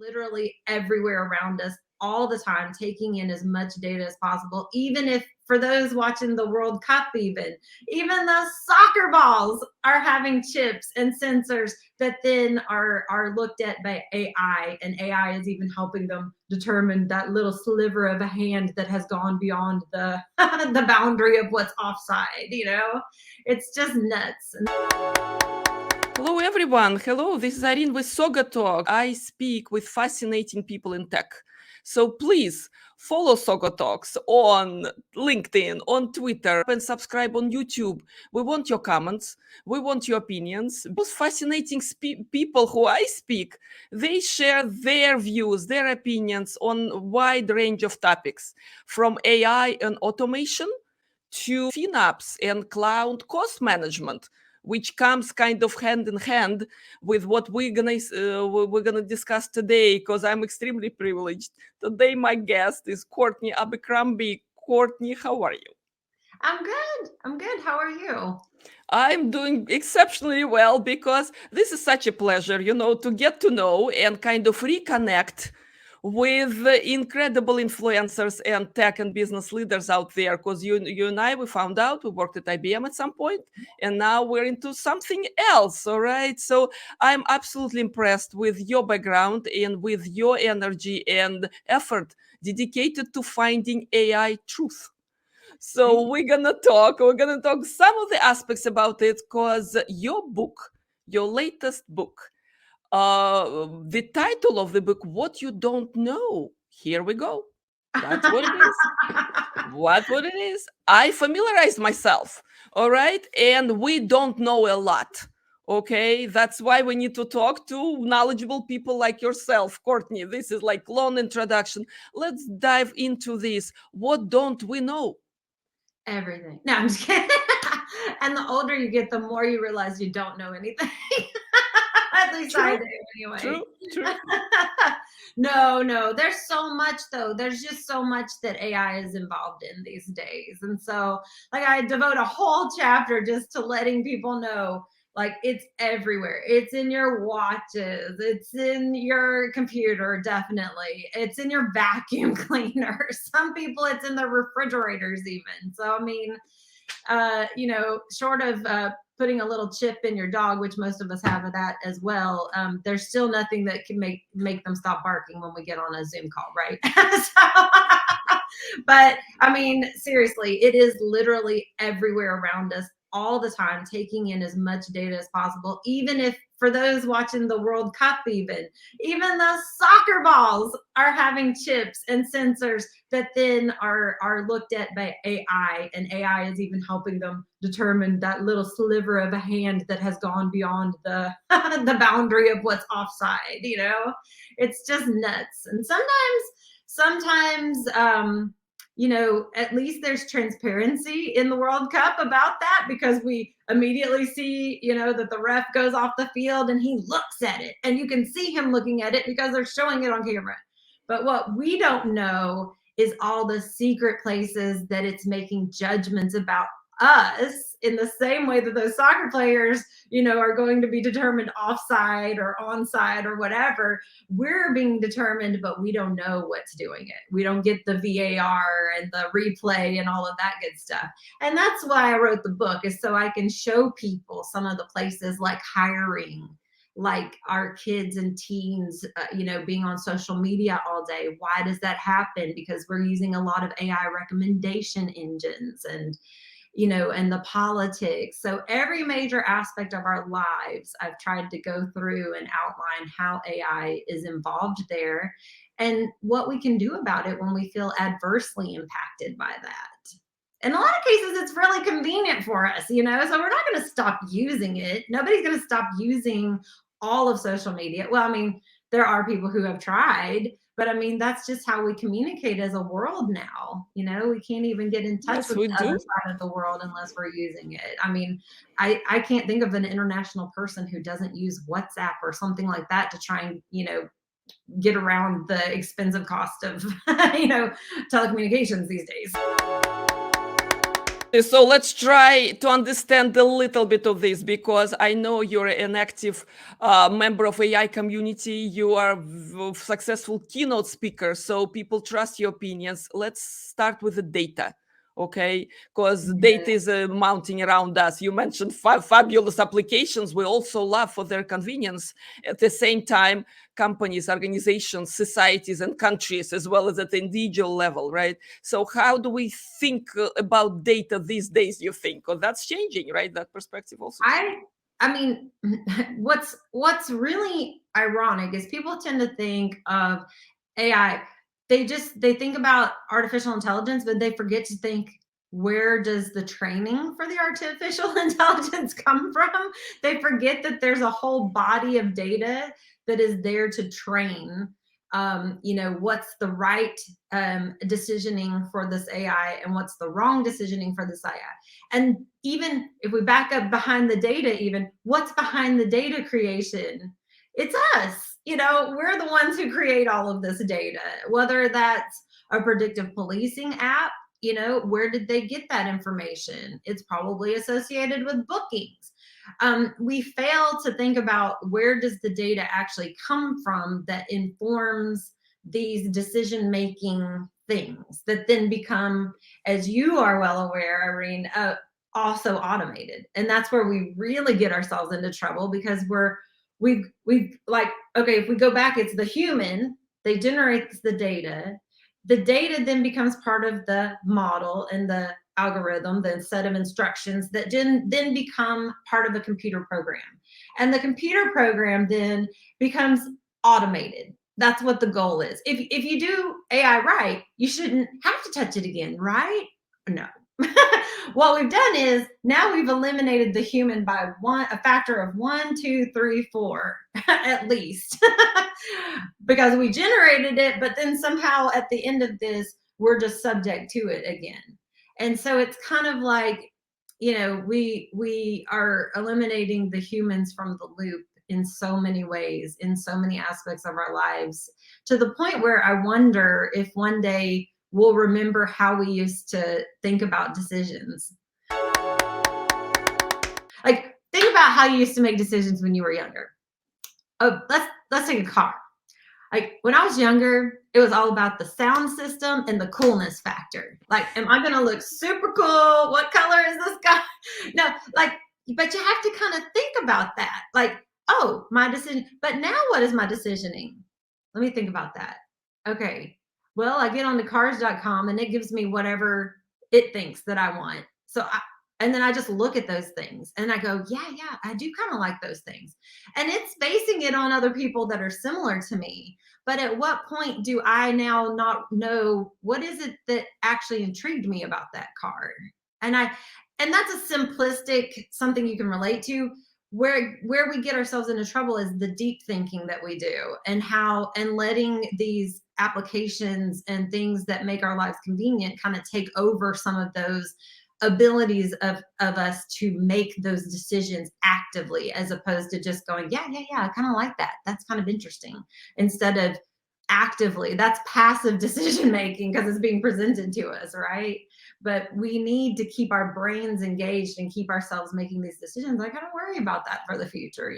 literally everywhere around us all the time, taking in as much data as possible, even if for those watching the World Cup, even the soccer balls are having chips and sensors that then are looked at by AI, and AI is even helping them determine that little sliver of a hand that has gone beyond the the boundary of what's offside. It's just nuts. Hello, everyone. Hello, this is Irene with SaugaTalks. I speak with fascinating people in tech. So please follow SaugaTalks on LinkedIn, on Twitter, and subscribe on YouTube. We want your comments. We want your opinions. Those fascinating people who I speak, they share their views, their opinions on a wide range of topics, from AI and automation to FinOps and cloud cost management, which comes kind of hand in hand with what we're gonna discuss today. Because I'm extremely privileged today. My guest is Cortnie Abercrombie. Cortnie, how are you? I'm good. How are you? I'm doing exceptionally well, because this is such a pleasure, to get to know and kind of reconnect with incredible influencers and tech and business leaders out there. Because you and I, we found out we worked at IBM at some point, and now we're into something else. All right. So I'm absolutely impressed with your background and with your energy and effort dedicated to finding AI truth. So we're gonna talk some of the aspects about it, because your latest book, the title of the book, What You Don't Know. Here we go. That's what it is. What it is. I familiarized myself. All right. And we don't know a lot. Okay. That's why we need to talk to knowledgeable people like yourself, Cortnie. This is like long introduction. Let's dive into this. What don't we know? Everything. No, I'm just kidding. And the older you get, the more you realize you don't know anything. At least I do, anyway. True. No. There's so much, though. There's just so much that AI is involved in these days. And so, like, I devote a whole chapter just to letting people know, like, it's everywhere. It's in your watches. It's in your computer, definitely. It's in your vacuum cleaner. Some people, it's in their refrigerators even. So, I mean, short of putting a little chip in your dog, which most of us have of that as well, there's still nothing that can make them stop barking when we get on a Zoom call, right? But I mean, seriously, it is literally everywhere around us all the time, taking in as much data as possible, even if for those watching the World Cup, even the soccer balls are having chips and sensors that then are looked at by AI, and AI is even helping them determine that little sliver of a hand that has gone beyond the the boundary of what's offside. It's just nuts. And sometimes at least there's transparency in the World Cup about that, because we immediately see, that the ref goes off the field and he looks at it, and you can see him looking at it because they're showing it on camera. But what we don't know is all the secret places that it's making judgments about us, in the same way that those soccer players, are going to be determined offside or onside or whatever. We're being determined, but we don't know what's doing it. We don't get the VAR and the replay and all of that good stuff. And that's why I wrote the book, is so I can show people some of the places, like hiring, like our kids and teens, being on social media all day. Why does that happen? Because we're using a lot of AI recommendation engines, and and the politics. So every major aspect of our lives, I've tried to go through and outline how AI is involved there, and what we can do about it when we feel adversely impacted by that. In a lot of cases, it's really convenient for us, so we're not going to stop using it. Nobody's going to stop using all of social media. Well, I mean, there are people who have tried, but I mean, that's just how we communicate as a world now. We can't even get in touch with the other side of the world unless we're using it. I mean, I can't think of an international person who doesn't use WhatsApp or something like that to try and, get around the expensive cost of, telecommunications these days. So let's try to understand a little bit of this, because I know you're an active member of AI community. You are a successful keynote speaker, so people trust your opinions. Let's start with the data, okay? Because data is mounting around us. You mentioned fabulous applications we also love for their convenience. At the same time, companies, organizations, societies, and countries, as well as at the individual level, right? So how do we think about data these days, you think? Or that's changing, right? That perspective also. I mean, what's really ironic is people tend to think of AI, they think about artificial intelligence, but they forget to think, where does the training for the artificial intelligence come from? They forget that there's a whole body of data that is there to train. What's the right decisioning for this AI and what's the wrong decisioning for this AI. And even if we back up behind the data, even what's behind the data creation, it's us. We're the ones who create all of this data, whether that's a predictive policing app. Where did they get that information? It's probably associated with bookings. We fail to think about, where does the data actually come from that informs these decision-making things that then become, as you are well aware, Irene, also automated. And that's where we really get ourselves into trouble, because we've like, okay, if we go back, it's the human, they generate the data. The data then becomes part of the model and the algorithm, the set of instructions that then become part of a computer program. And the computer program then becomes automated. That's what the goal is. If you do AI right, you shouldn't have to touch it again, right? No. What we've done is, now we've eliminated the human by a factor of 1, 2, 3, 4 at least, because we generated it, but then somehow at the end of this, we're just subject to it again. And so it's kind of like, we are eliminating the humans from the loop in so many ways, in so many aspects of our lives, to the point where I wonder if one day we'll remember how we used to think about decisions. Like, think about how you used to make decisions when you were younger. Oh, let's take a car. Like, when I was younger, it was all about the sound system and the coolness factor. Like, am I gonna look super cool? What color is this guy? No, like, but you have to kind of think about that. Like, oh, my decision. But now what is my decisioning? Let me think about that. Okay. Well, I get on the cars.com and it gives me whatever it thinks that I want. And then I just look at those things and I go, yeah, I do kind of like those things. And it's basing it on other people that are similar to me. But at what point do I now not know what is it that actually intrigued me about that car? And that's a simplistic, something you can relate to. Where we get ourselves into trouble is the deep thinking that we do, and letting these applications and things that make our lives convenient kind of take over some of those abilities of us to make those decisions actively, as opposed to just going, yeah, I kind of like that. That's kind of interesting. Instead of actively, that's passive decision making because it's being presented to us, right? But we need to keep our brains engaged and keep ourselves making these decisions. I gotta worry about that for the future,